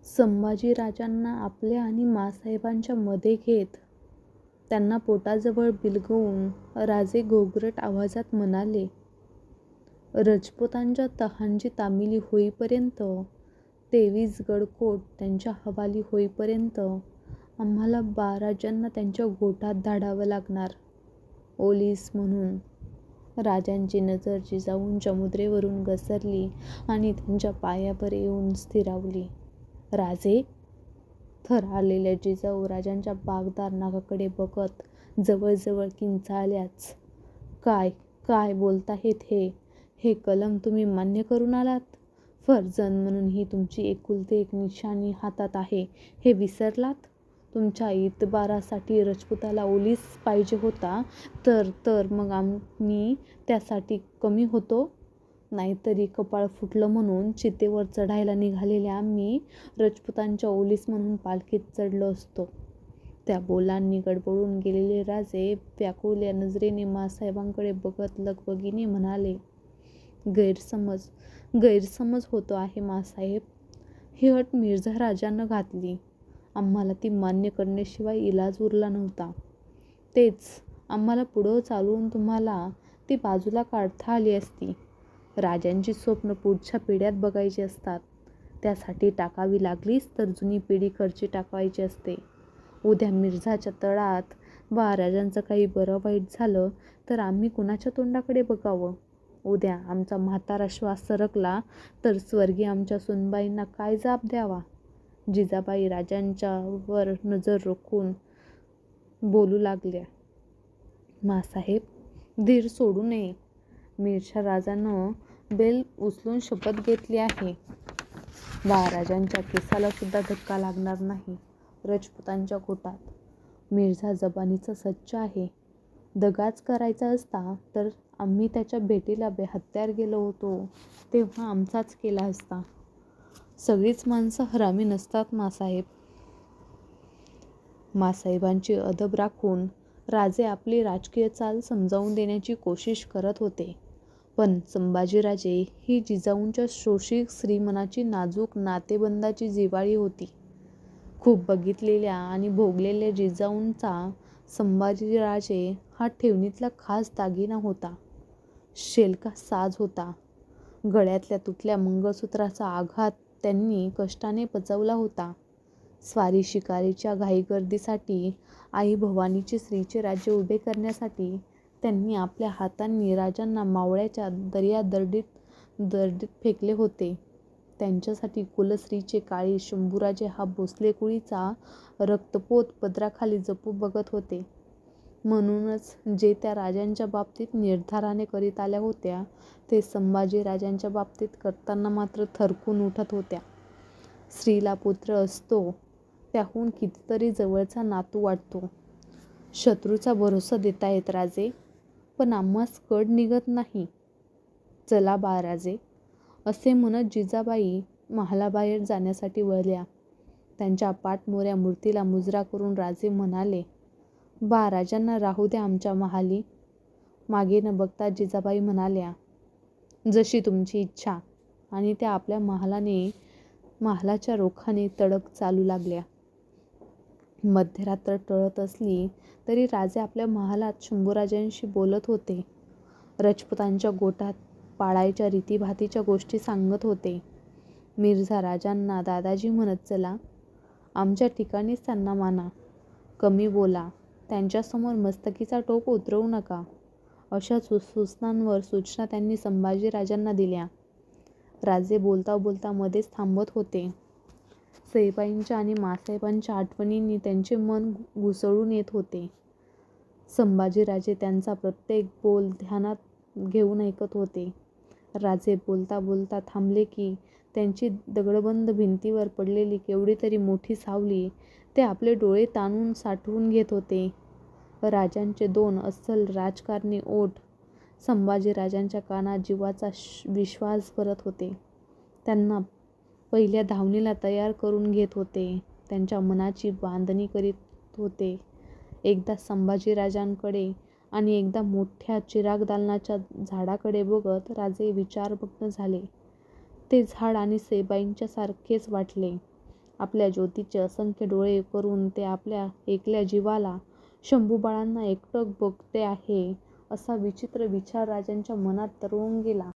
संभाजीराजांना आपल्या आणि माँसाहेबांच्या मध्ये घेत त्यांना पोटाजवळ बिलगवून राजे घोगरट आवाजात म्हणाले, राजपुतांच्या तहांची तामिली होईपर्यंत, 23 गडकोट त्यांच्या हवाली होईपर्यंत आम्हाला महाराजांना त्यांच्या गोठात धाडावं लागणार. ओलीस म्हणून राजांची नजर जिजाऊंच्या मुद्रेवरून घसरली आणि त्यांच्या पायावर येऊन स्थिरावली. राजे? थरथरलेल्या जिजाऊ राजांच्या बागदार नाकाकडे बघत जवळजवळ किंचाळल्याच. काय काय बोलताहेत हे? हे कलम तुम्ही मान्य करून आलात? फर्जंद म्हणून ही तुमची एकुलती एक निशाणी हातात आहे हे विसरलात? तुमच्या इतबारासाठी राजपुताला ओलीस पाहिजे होता तर मग आम्ही त्यासाठी कमी होतो? नाहीतरी कपाळ फुटलं म्हणून चितेवर चढायला निघालेल्या आम्ही राजपुतांच्या ओलीस म्हणून पालखीत चढलो असतो. त्या बोलांनी गडबडून गेलेले राजे व्याकुळल्या नजरेने माँसाहेबांकडे बघत लगबगीने म्हणाले, गैरसमज होतो आहे माँसाहेब. ही अट मिर्झा राजानं घातली. आम्हाला ती मान्य करण्याशिवाय इलाज उरला नव्हता. तेच आम्हाला पुढं चालून तुम्हाला ती बाजूला काढता आली असती. राजांची स्वप्न पुढच्या पिढ्यात बघायची असतात. त्यासाठी टाकावी लागलीच तर जुनी पिढी खर्ची टाकायची असते. उद्या मिर्झाच्या तळात महाराजांचं काही बरं वाईट झालं तर आम्ही कुणाच्या तोंडाकडे बघावं? उद्या आमचा म्हातारा श्वास सरकला तर स्वर्गीय आमच्या सुनबाईंना काय जाब द्यावा? जिजाबाई राजांच्यावर नजर रोखून बोलू लागल्या, माँसाहेब, धीर सोडू नये. मिर्झा राजानं बेल उचलून शपथ घेतली आहे. महाराजांच्या केसाला सुद्धा धक्का लागणार नाही राजपुतांच्या गोठात. मिर्झा जबानीचा सच्चा आहे. दगाच करायचा असता तर आम्ही त्याच्या भेटीला बेहत्यार गेलो होतो तेव्हा आमचाच केला असता. सगळीच माणसं हरामी नसतात माँसाहेब. माँसाहेबांची अदब राखून राजे आपली राजकीय चाल समजावून देण्याची कोशिश करत होते. पण संभाजीराजे ही जिजाऊंच्या शोषित श्रीमनाची नाजूक नातेबंदाची जिव्हाळी होती. खूप बघितलेल्या आणि भोगलेल्या जिजाऊंचा संभाजीराजे हा ठेवणीतला खास दागिना होता. शेलका साज होता. गळ्यातल्या तुटल्या मंगळसूत्राचा आघात त्यांनी कष्टाने पचवला होता. स्वारी शिकारीच्या घाईगर्दीसाठी आई भवानीचे श्रीचे राज्य उभे करण्यासाठी त्यांनी आपल्या हातांनी राजांना मावळ्याच्या दर्यादरडीत फेकले होते. त्यांच्यासाठी कुलश्रीचे काळी शंभूराजे हा भोसले कुळीचा रक्तपोत पदराखाली जपू बघत होते. म्हणूनच जे त्या राजांच्या बाबतीत निर्धाराने करीत आल्या होत्या ते संभाजीराजांच्या बाबतीत करताना मात्र थरकून उठत होत्या. स्त्रीला पुत्र असतो त्याहून कितीतरी जवळचा नातू वाटतो. शत्रूचा भरोसा देतायत राजे, पण आम्हास कड निघत नाही. चला बाळराजे, असे म्हणत जिजाबाई महालाबाहेर जाण्यासाठी वळल्या. त्यांच्या पाठमोऱ्या मूर्तीला मुजरा करून राजे म्हणाले, बाळराजांना राहू द्या आमच्या महाली. मागे न बघता जिजाबाई म्हणाल्या, जशी तुमची इच्छा. आणि त्या आपल्या महालाच्या रोखाने तडक चालू लागल्या. मध्यरात्र टळत असली तरी राजे आपल्या महालात शंभूराजांशी बोलत होते. राजपुतांच्या गोठात पाळायच्या रीतीभातीच्या गोष्टी सांगत होते. मिर्झा राजांना दादाजी म्हणत चला. आमच्या ठिकाणीच त्यांना माना. कमी बोला. त्यांच्यासमोर मस्तकीचा टोप उतरवू नका. अशा सूचना त्यांनी संभाजीराजांना दिल्या. राजे बोलता बोलता मध्येच थांबत होते. सईबाईंच्या आणि माँसाहेबांच्या आठवणींनी त्यांचे मन घुसळून येत होते. संभाजीराजे त्यांचा प्रत्येक बोल ध्यानात घेऊन ऐकत होते. राजे बोलता बोलता थांबले की त्यांची दगडबंद भिंतीवर पडलेली केवढीतरी मोठी सावली ते आपले डोळे ताणून साठवून घेत होते. राजांचे दोन अस्सल राजकारणी ओठ संभाजीराजांच्या कानात जीवाचा विश्वास भरत होते. त्यांना पहिल्या धावणीला तयार करून घेत होते. त्यांच्या मनाची बांधणी करीत होते. एकदा संभाजीराजांकडे आणि एकदा मोठ्या चिराग दालनाच्या झाडाकडे बघत राजे विचारमग्न झाले. ते झाड आणि सईबाईंच्या सारखेच वाटले. आपल्या ज्योतीचे असंख्य डोळे करून ते आपल्या एकल्या जीवाला शंभूबाळांना एकटक बघते आहे, असा विचित्र विचार राजांच्या मनात तरळून गेला.